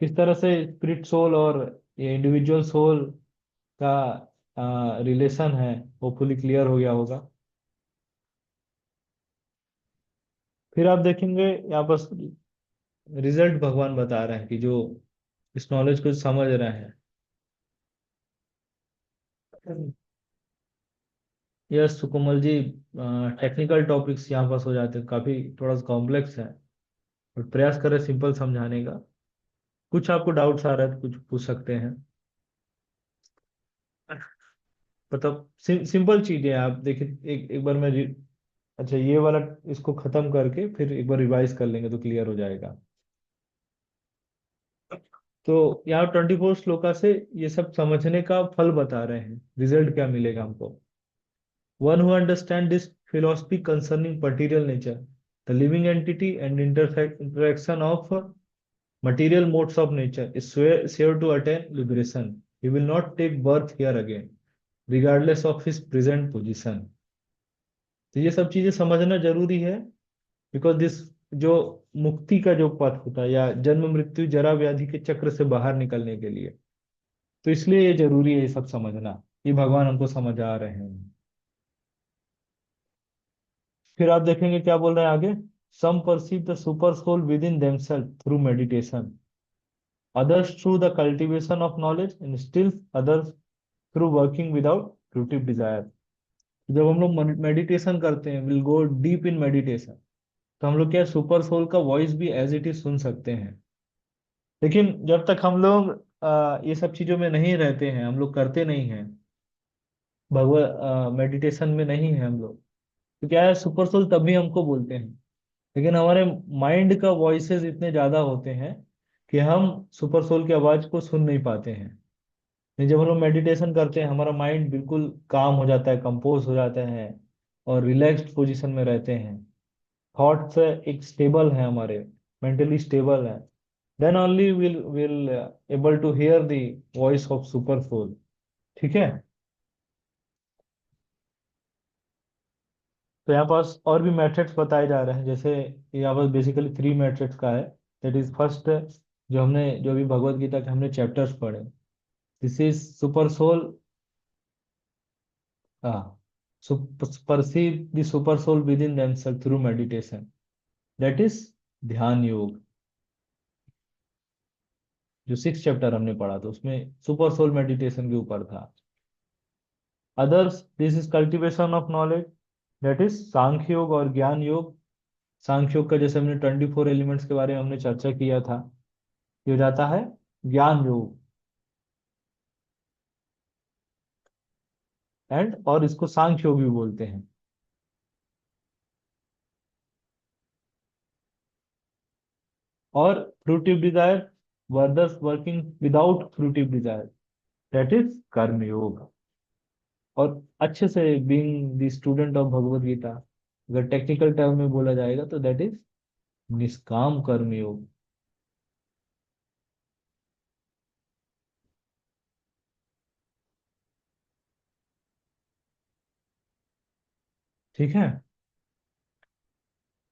किस तरह से स्पिरिट सोल और ये इंडिविजुअल सोल का रिलेशन है। होपफुली क्लियर हो गया होगा। फिर आप देखेंगे यहाँ पर रिजल्ट भगवान बता रहे हैं कि जो इस नॉलेज को समझ रहे हैं। यस सुकोमल जी, टेक्निकल टॉपिक्स यहाँ पास हो जाते हैं, काफी थोड़ा सा कॉम्प्लेक्स है, और प्रयास करें सिंपल समझाने का। कुछ आपको डाउट्स आ रहा है तो कुछ पूछ सकते हैं। मतलब सिंपल चीजें हैं, आप देखिए एक एक बार मैं अच्छा ये वाला इसको खत्म करके फिर एक बार रिवाइज कर लेंगे तो क्लियर हो जाएगा। तो यहाँ 24 श्लोका से ये सब समझने का फल बता रहे हैं, रिजल्ट क्या मिलेगा हमको। One who understands this philosophy concerning material nature, the living entity, and interaction of material modes of nature is sure to attain liberation. He will not take birth here again, regardless of his present position. तो ये सब चीजें समझना जरूरी है, because this जो मुक्ति का जो पथ होता है, या जन्म मृत्यु जरा व्याधि के चक्र से बाहर निकलने के लिए, तो इसलिए ये जरूरी है ये सब समझना। ये भगवान हमको समझा रहे हैं। फिर आप देखेंगे क्या बोल रहे हैं आगे। Some perceive the super soul within themselves through meditation, others through the cultivation of knowledge, and still others through working without fruitive desire। जब हम लोग मेडिटेशन करते हैं, will go deep in meditation, तो हम लोग क्या सुपर सोल का वॉइस भी एज इट इज सुन सकते हैं। लेकिन जब तक हम लोग ये सब चीजों में नहीं रहते हैं, हम लोग करते नहीं हैं, भगवत मेडिटेशन में नहीं है हम लोग, तो क्या है, सुपर सोल तब भी हमको बोलते हैं। लेकिन हमारे माइंड का वॉइसेस इतने ज्यादा होते हैं कि हम सुपर सोल की आवाज को सुन नहीं पाते हैं। नहीं, जब हम लोग मेडिटेशन करते हैं हमारा माइंड बिल्कुल काम हो जाता है, कंपोज हो जाता है, और रिलैक्स्ड पोजीशन में रहते हैं। थॉट्स एक स्टेबल है हमारे, मेंटली स्टेबल है। Then only will able to hear the voice of super soul. ठीक है। तो यहाँ पास और भी मेथड्स बताए जा रहे हैं, जैसे यहाँ पास बेसिकली 3 मेथड्स का है। दैट इज फर्स्ट, जो भी भगवत गीता के हमने चैप्टर्स पढ़े, this is super soul, perceive the super soul within themselves through meditation, that is dhyan yoga. जो 6 चैप्टर हमने पढ़ा था उसमें सुपर सोल मेडिटेशन के ऊपर था। Others, this is cultivation of knowledge, that is Sankhya yoga और ज्ञान योग। सांख्य योग का जैसे हमने 24 एलिमेंट्स के बारे में हमने चर्चा किया था, ये हो जाता है ज्ञान योग। और इसको सांख्य योग भी बोलते हैं। और fruitive desire others working without fruitive desire, that is karma yoga. और अच्छे से being the student of Bhagavad Gita, अगर टेक्निकल टर्म में बोला जाएगा तो दैट इज निष्काम कर्म योग। ठीक है।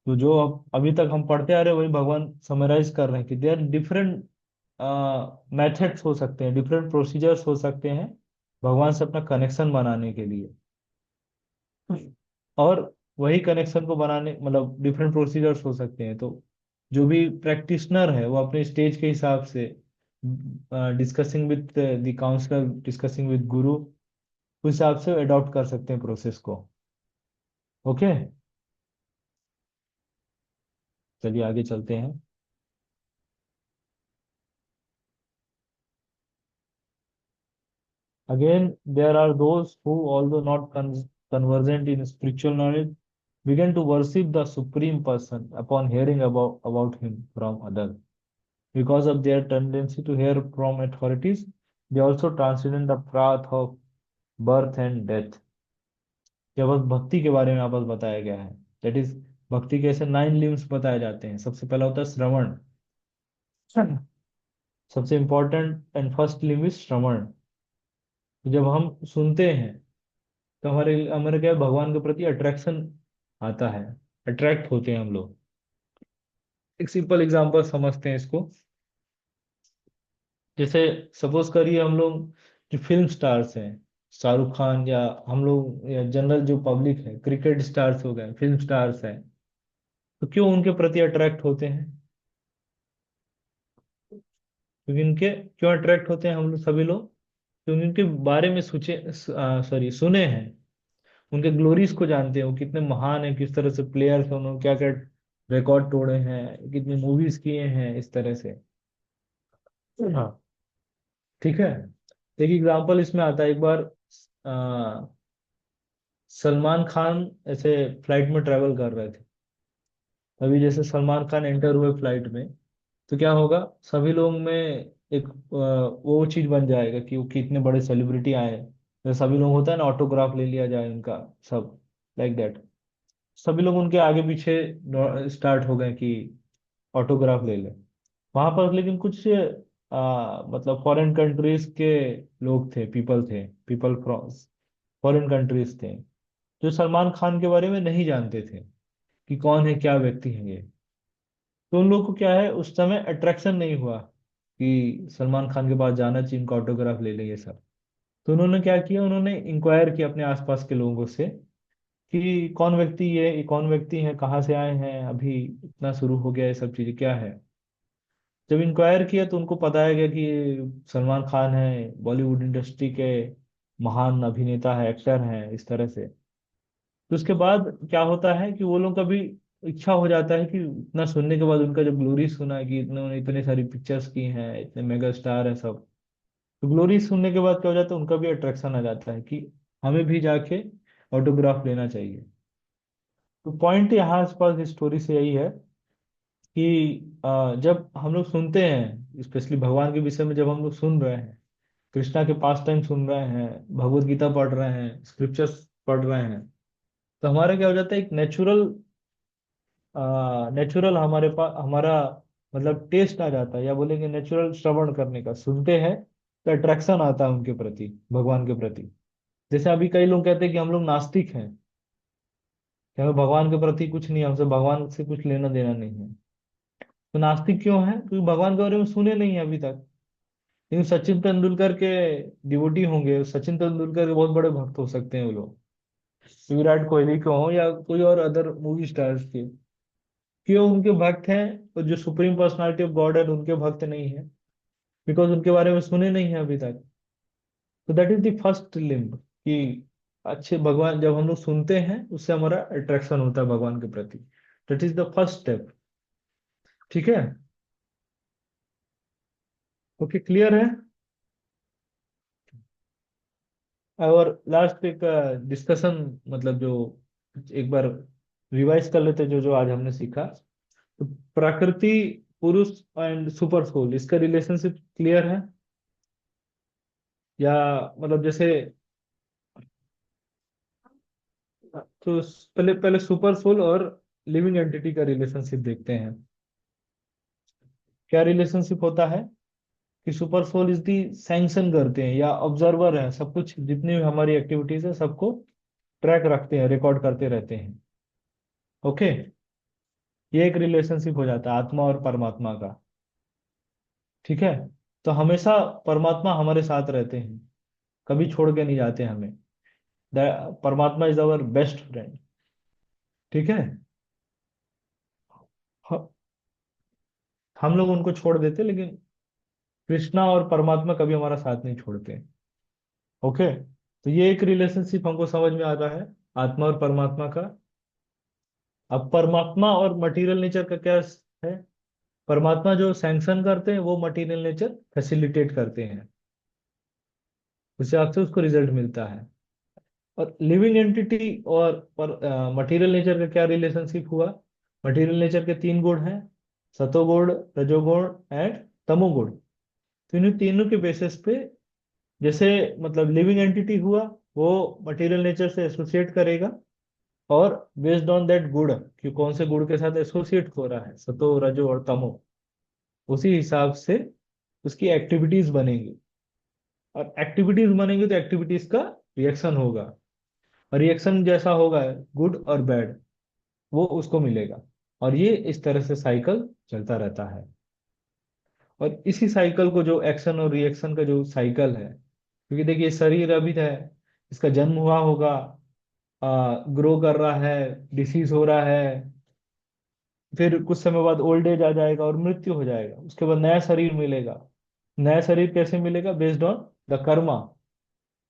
तो जो अब अभी तक हम पढ़ते आ रहे हैं वही भगवान समराइज कर रहे हैं कि देयर डिफरेंट मेथड्स हो सकते हैं, डिफरेंट प्रोसीजर्स हो सकते हैं भगवान से अपना कनेक्शन बनाने के लिए। और वही कनेक्शन को बनाने, मतलब डिफरेंट प्रोसीजर्स हो सकते हैं, तो जो भी प्रैक्टिशनर है वो अपने स्टेज के हिसाब से, discussing with the counsellor, discussing with guru, उस हिसाब से अडॉप्ट कर सकते हैं प्रोसेस को। ओके। चलिए आगे चलते हैं। Again, there are those who, although not conversant in spiritual knowledge, begin to worship the Supreme Person upon hearing about him from others. Because of their tendency to hear from authorities, they also transcend the path of birth and death. यह बस भक्ति के बारे में आपस बताया गया है। दैट इज, भक्ति के ऐसे 9 लिम्स बताए जाते हैं। सबसे पहला होता है श्रवण। सबसे important and first limb is shravan. जब हम सुनते हैं तो हमारे हमारे क्या है, भगवान के प्रति अट्रैक्शन आता है, अट्रैक्ट होते हैं हम लोग। एक सिंपल एग्जांपल समझते हैं इसको। जैसे सपोज करिए हम लोग जो फिल्म स्टार्स हैं, शाहरुख खान, या हम लोग या जनरल जो पब्लिक है, क्रिकेट स्टार्स हो गए, फिल्म स्टार्स हैं, तो क्यों उनके प्रति अट्रैक्ट होते हैं? क्योंकि इनके क्यों अट्रैक्ट होते हैं हम लोग सभी लोग? क्योंकि उनके बारे में सुने हैं, उनके ग्लोरीज को जानते हैं, वो कितने महान है, किस तरह से प्लेयर्स हैं, उन्होंने क्या क्या रिकॉर्ड तोड़े हैं, कितनी मूवीज किए हैं इस तरह से। हाँ। ठीक है। एक एग्जांपल इसमें आता है। एक बार आ, सलमान खान ऐसे फ्लाइट में ट्रेवल कर रहे थे। अभी जैसे सलमान खान एंटर हुए फ्लाइट में, तो क्या होगा, सभी लोग में एक वो चीज बन जाएगा कि वो कितने बड़े सेलिब्रिटी आए हैं। जैसे सभी लोग होता है ना, ऑटोग्राफ ले लिया जाए उनका, सब लाइक दैट। सभी लोग उनके आगे पीछे स्टार्ट हो गए कि ऑटोग्राफ ले ले। वहां पर लेकिन कुछ मतलब फॉरेन कंट्रीज के लोग थे, पीपल फ्रॉम फॉरेन कंट्रीज थे, जो सलमान खान के बारे में नहीं जानते थे कि कौन है, क्या व्यक्ति है ये। तो उन लोगों को क्या है, उस समय अट्रैक्शन नहीं हुआ कि सलमान खान के पास जाना चाहिए, इनका ऑटोग्राफ ले ले ये सब। तो उन्होंने क्या किया, उन्होंने इंक्वायर किया अपने आसपास के लोगों से कि कौन व्यक्ति ये कौन व्यक्ति है, कहाँ से आए हैं, अभी इतना शुरू हो गया, ये सब चीजें क्या है। जब इंक्वायर किया तो उनको बताया गया कि ये सलमान खान है, बॉलीवुड इंडस्ट्री के महान अभिनेता है, एक्टर हैं, इस तरह से। तो उसके बाद क्या होता है कि वो लोग कभी इच्छा हो जाता है कि इतना सुनने के बाद उनका जब ग्लोरी सुना है कि इन्होंने इतने सारी पिक्चर्स की हैं, इतने मेगा स्टार है सब, तो ग्लोरी सुनने के बाद क्या हो जाता है, उनका भी अट्रैक्शन आ जाता है कि हमें भी जाके ऑटोग्राफ लेना चाहिए। तो पॉइंट यहाँ आस पास स्टोरी से यही है कि जब हम लोग सुनते हैं, स्पेशली भगवान के विषय में जब हम लोग सुन रहे हैं, कृष्णा के पास टाइम सुन रहे हैं, भगवत गीता पढ़ रहे हैं, स्क्रिप्चर्स पढ़ रहे हैं, तो हमारा क्या हो जाता है, एक नेचुरल हमारे पास हमारा मतलब टेस्ट आ जाता है, या बोलेंगे नेचुरल श्रवण करने का, सुनते हैं तो अट्रैक्शन आता है उनके प्रति, भगवान के प्रति। जैसे अभी कई लोग कहते हैं कि हम लोग नास्तिक हैं, कि हमें भगवान के प्रति कुछ नहीं है, हमसे भगवान से कुछ लेना देना नहीं है। तो नास्तिक क्यों है? क्योंकि भगवान के बारे में सुने नहीं है अभी तक। लेकिन सचिन तेंदुलकर के डिवोटी होंगे, सचिन तेंदुलकर के बहुत बड़े भक्त हो सकते हैं वो लोग, विराट कोहली के हो या कोई और अदर मूवी स्टार्स के, क्यों उनके भक्त हैं? और जो सुप्रीम पर्सनालिटी ऑफ गॉड है उनके भक्त नहीं है, बिकॉज उनके बारे में सुने नहीं है अभी तक। तो that is the first limb, कि अच्छे भगवान जब हम लोग सुनते हैं उससे हमारा अट्रैक्शन होता है भगवान के प्रति। That is the first step. ठीक है? ओके, क्लियर है? और लास्ट एक डिस्कशन, मतलब जो एक बार रिवाइज कर लेते, जो जो आज हमने सीखा। तो prakriti, purusha and super soul, इसका रिलेशनशिप क्लियर है? या मतलब जैसे, तो पहले पहले सुपर सोल और लिविंग एंटिटी का रिलेशनशिप देखते हैं। क्या रिलेशनशिप होता है कि super soul is the sanction करते हैं या ऑब्जर्वर है, सब कुछ जितनी भी हमारी एक्टिविटीज है सबको ट्रैक रखते हैं, रिकॉर्ड करते रहते हैं। ओके, ये एक रिलेशनशिप हो जाता है आत्मा और परमात्मा का। ठीक है? तो हमेशा परमात्मा हमारे साथ रहते हैं, कभी छोड़ के नहीं जाते हमें। परमात्मा इज अवर बेस्ट फ्रेंड। ठीक है? ह- हम लोग उनको छोड़ देते, लेकिन कृष्णा और परमात्मा कभी हमारा साथ नहीं छोड़ते। ओके, तो ये एक रिलेशनशिप हमको समझ में आता है, आत्मा और परमात्मा का। अब परमात्मा और मटेरियल नेचर का क्या है? परमात्मा जो सैंक्शन करते हैं वो मटेरियल नेचर फैसिलिटेट करते हैं, उससे आपसे उसको रिजल्ट मिलता है। और लिविंग एंटिटी और मटेरियल नेचर का क्या रिलेशनशिप हुआ? मटेरियल नेचर के तीन गुण हैं, सतोगुण, रजोगुण एंड तमोगुण। तो इन तीनों के बेसिस पे, जैसे मतलब लिविंग एंटिटी हुआ, वो मटेरियल नेचर से एसोसिएट करेगा, और बेस्ड ऑन दैट गुण, कि कौन से गुण के साथ एसोसिएट हो रहा है, सतो रजो और तमो, उसी हिसाब से उसकी एक्टिविटीज बनेंगी। और एक्टिविटीज बनेंगी तो एक्टिविटीज का रिएक्शन होगा, और रिएक्शन जैसा होगा, गुड और बैड, वो उसको मिलेगा। और ये इस तरह से साइकिल चलता रहता है। और इसी साइकिल को, जो एक्शन और रिएक्शन का जो साइकिल है, क्योंकि देखिए शरीर अभी है, इसका जन्म हुआ होगा, ग्रो कर रहा है, डिसीज हो रहा है, फिर कुछ समय बाद ओल्ड एज आ जाएगा और मृत्यु हो जाएगा, उसके बाद नया शरीर मिलेगा। नया शरीर कैसे मिलेगा? Based on the Karma.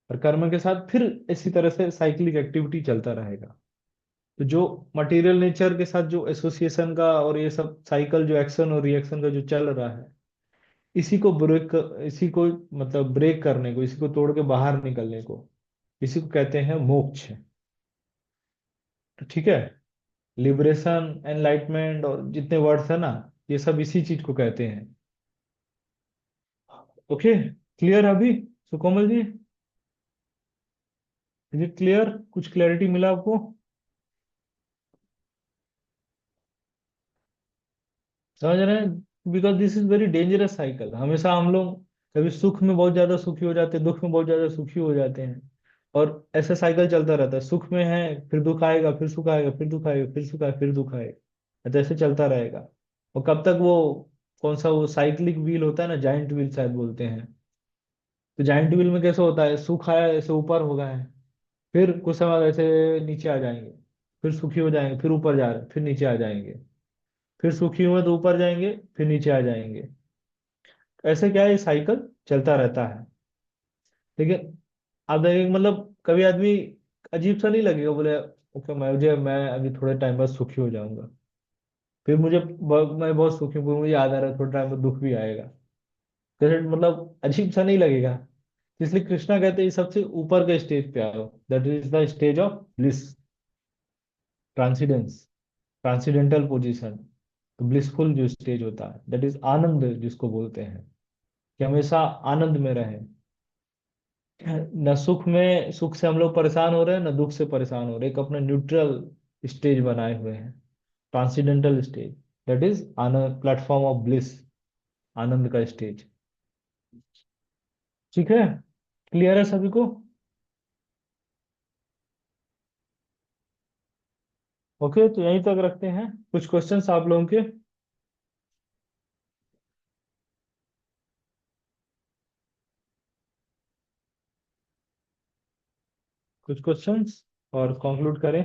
और कर्म के साथ फिर इसी तरह से साइक्लिक एक्टिविटी चलता रहेगा। तो जो मटेरियल नेचर के साथ जो एसोसिएशन का और ये सब साइकिल, जो एक्शन और रिएक्शन का जो चल रहा है, इसी को मतलब ब्रेक करने को, इसी को तोड़ के बाहर निकलने को, इसी को कहते हैं मोक्ष। तो ठीक है, लिबरेशन, एनलाइटमेंट और जितने वर्ड्स है ना, ये सब इसी चीज को कहते हैं। ओके, क्लियर अभी Sukomal ji? Is it clear? कुछ क्लैरिटी मिला आपको? समझ रहे हैं? Because this is very dangerous cycle. हमेशा हम लोग कभी सुख में बहुत ज्यादा सुखी हो जाते हैं, दुख में बहुत ज्यादा सुखी हो जाते हैं, और ऐसा साइकिल चलता रहता है। सुख में है, फिर दुख आएगा, फिर सुख आएगा, फिर दुख आएगा, फिर सुख आएगा, फिर दुख आएगा, तो ऐसे चलता रहेगा। और कब तक वो, कौन सा वो साइक्लिक व्हील होता है ना, जाइंट व्हील शायद बोलते हैं। तो जाइंट व्हील में कैसे होता है, सुख आया ऐसे ऊपर हो गए हैं, फिर कुछ समय बाद ऐसे नीचे आ जाएंगे, फिर सुखी हो जाएंगे, फिर ऊपर जा रहे हैं, फिर नीचे आ जाएंगे, फिर सुखी हुए तो ऊपर जाएंगे, फिर नीचे आ जाएंगे। ऐसे क्या है, ये साइकिल चलता रहता है। लेकिन आप देखिए, मतलब कभी आदमी अजीब सा नहीं लगेगा, बोले ओके मैं अभी थोड़े टाइम बाद सुखी हो जाऊंगा, फिर मैं बहुत सुखी हूँ, मुझे याद आ रहा है थोड़ा टाइम में दुख भी आएगा। जैसे मतलब अजीब सा नहीं लगेगा। इसलिए कृष्णा कहते हैं सबसे ऊपर के स्टेज पे आओ, that is the stage of bliss, transcendence, transcendental position. तो ब्लिसफुल जो स्टेज होता है, दैट इज आनंद जिसको बोलते हैं, कि हमेशा आनंद में रहें। न सुख में, सुख से हम लोग परेशान हो रहे हैं, न दुख से परेशान हो रहे, एक अपना न्यूट्रल स्टेज बनाए हुए हैं, transcendental stage, that is ananda, platform of bliss, आनंद का स्टेज। ठीक है, क्लियर है सभी को? ओके, तो यहीं तक रखते हैं। कुछ क्वेश्चंस आप लोगों के? कुछ क्वेश्चंस और कंक्लूड करें?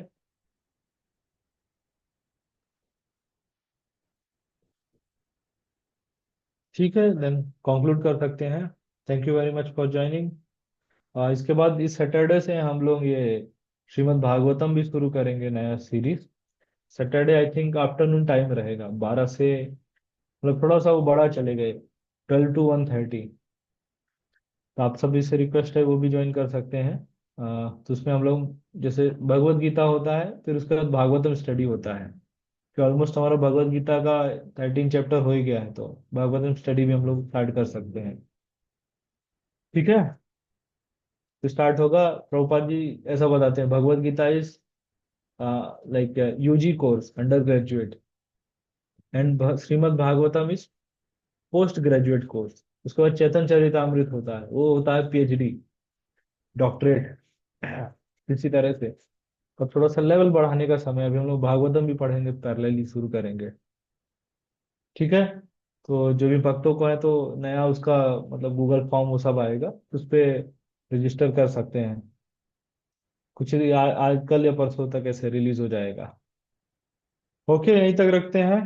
ठीक है, देन कंक्लूड कर सकते हैं। Thank you very much for joining. इसके बाद इस सैटरडे से हम लोग ये श्रीमद् भागवतम भी शुरू करेंगे, नया series. Saturday I think afternoon time रहेगा, 12 से, मतलब थोड़ा सा वो बड़ा चलेगा, 12 to 1:30। तो आप सभी से रिक्वेस्ट है वो भी ज्वाइन कर सकते हैं। तो उसमें हम लोग, जैसे भगवत गीता होता है, फिर उसके बाद भागवतम स्टडी होता है, कि ऑलमोस्ट हमारा भगवत गीता का 13 चैप्टर हो ही गया है, तो भागवतम स्टडी भी हम लोग स्टार्ट कर सकते हैं। ठीक है, तो स्टार्ट होगा। प्रभुपाद जी ऐसा बताते हैं, Bhagavad Gita is like UG course, undergraduate, and Shrimad Bhagavatam is post graduate course. उसके बाद चैतन्य चरितामृत होता है, वो होता है पीएचडी, डॉक्टरेट। इसी तरह से अब थोड़ा सा लेवल बढ़ाने का समय, अभी हम लोग भागवतम भी पढ़ेंगे, पैरेलली शुरू करेंगे। ठीक है, तो जो भी भक्तों को है तो नया उसका मतलब गूगल फॉर्म वो सब आएगा, उस पे रजिस्टर कर सकते हैं। कुछ आज कल या परसों तक ऐसे रिलीज हो जाएगा। ओके, यहीं तक रखते हैं।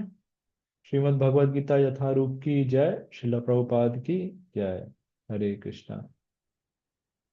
श्रीमद् भगवद गीता यथारूप की जय, श्रील प्रभुपाद की जय। हरे कृष्णा।